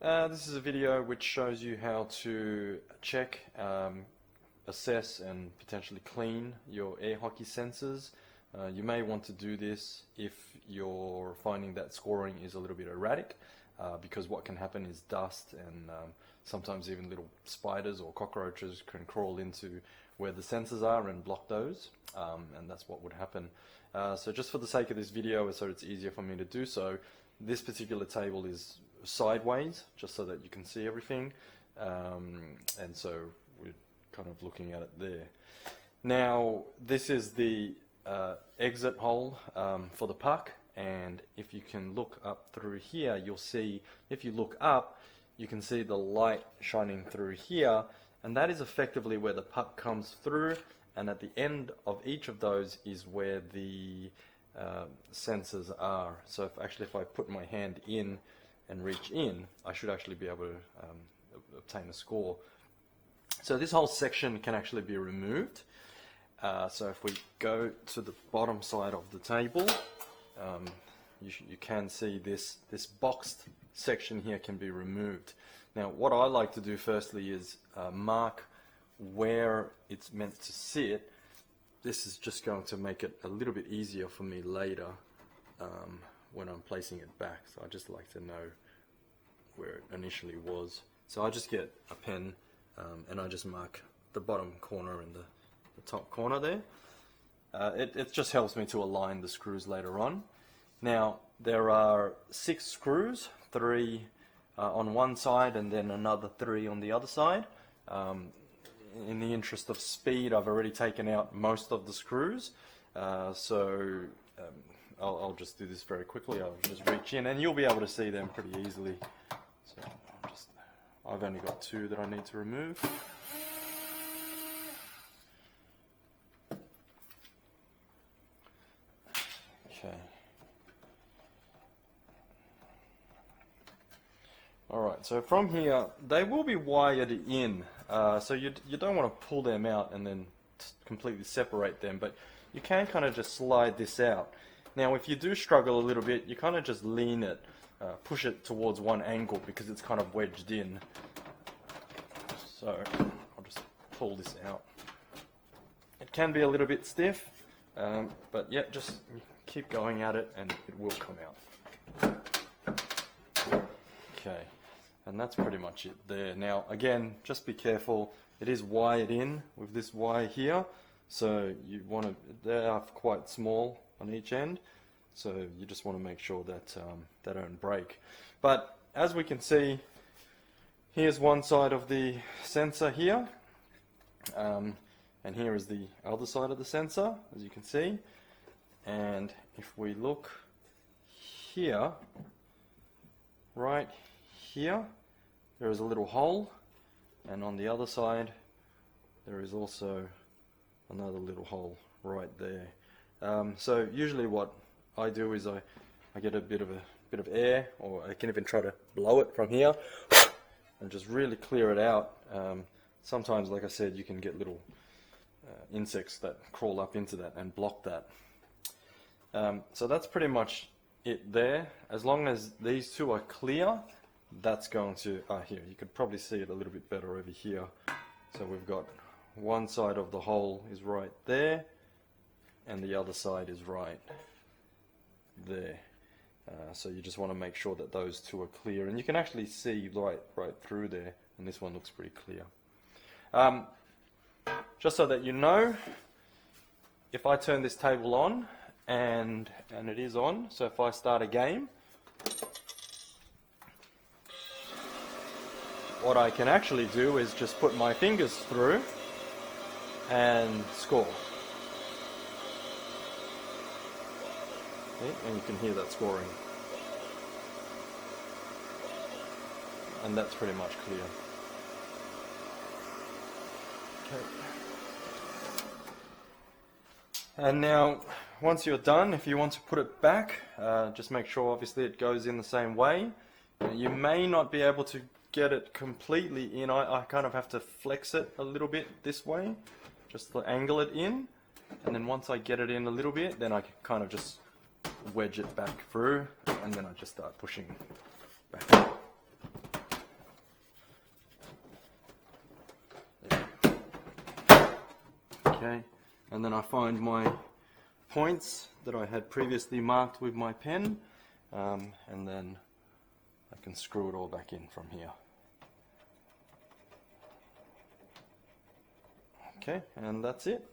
This is a video which shows you how to check, assess and potentially clean your air hockey sensors. You may want to do this if you're finding that scoring is a little bit erratic, because what can happen is dust and sometimes even little spiders or cockroaches can crawl into where the sensors are and block those, and that's what would happen. So just for the sake of this video, so it's easier for me to do so, this particular table is sideways just so that you can see everything, and so we're kind of looking at it there. Now this is the exit hole for the puck, and if you can look up through here, you'll see, if you look up, you can see the light shining through here, and that is effectively where the puck comes through, and at the end of each of those is where the sensors are. So if I put my hand in and reach in, I should actually be able to obtain a score. So this whole section can actually be removed. So if we go to the bottom side of the table, you can see this boxed section here can be removed. Now what I like to do firstly is mark where it's meant to sit. This is just going to make it a little bit easier for me later when I'm placing it back. So I just like to know where it initially was. So I just get a pen and I just mark the bottom corner and the top corner there. It just helps me to align the screws later on. Now there are 6 screws, 3 on one side and then another 3 on the other side. In the interest of speed, I've already taken out most of the screws, so I'll just do this very quickly. I'll just reach in and you'll be able to see them pretty easily. So I've only got 2 that I need to remove. Okay. Alright, so from here, they will be wired in, so you don't want to pull them out and then completely separate them, but you can kind of just slide this out. Now if you do struggle a little bit, you kind of just lean it, push it towards one angle because it's kind of wedged in. So I'll just pull this out. It can be a little bit stiff, but yeah, just keep going at it and it will come out. Okay. And that's pretty much it there. Now again, just be careful, it is wired in with this wire here, so you want to, they are quite small on each end, so you just want to make sure that they don't break. But as we can see, here's one side of the sensor here, and here is the other side of the sensor, as you can see. And if we look here, right here, there is a little hole, and on the other side there is also another little hole right there. So usually what I do is I get a bit of air, or I can even try to blow it from here and just really clear it out. Sometimes, like I said, you can get little insects that crawl up into that and block that. So that's pretty much it there. As long as these 2 are clear, that's going to, here, you could probably see it a little bit better over here. So we've got one side of the hole is right there, and the other side is right there. So you just want to make sure that those 2 are clear, and you can actually see right through there, and this one looks pretty clear. Just so that you know, if I turn this table on, and it is on, so if I start a game, what I can actually do is just put my fingers through and score. Okay, and you can hear that scoring. And that's pretty much clear. Okay. And now, once you're done, if you want to put it back, just make sure obviously it goes in the same way. You may not be able to get it completely in. I kind of have to flex it a little bit this way, just to angle it in, and then once I get it in a little bit, then I can kind of just wedge it back through, and then I just start pushing back. Okay, and then I find my points that I had previously marked with my pen, and then I can screw it all back in from here. Okay, and that's it.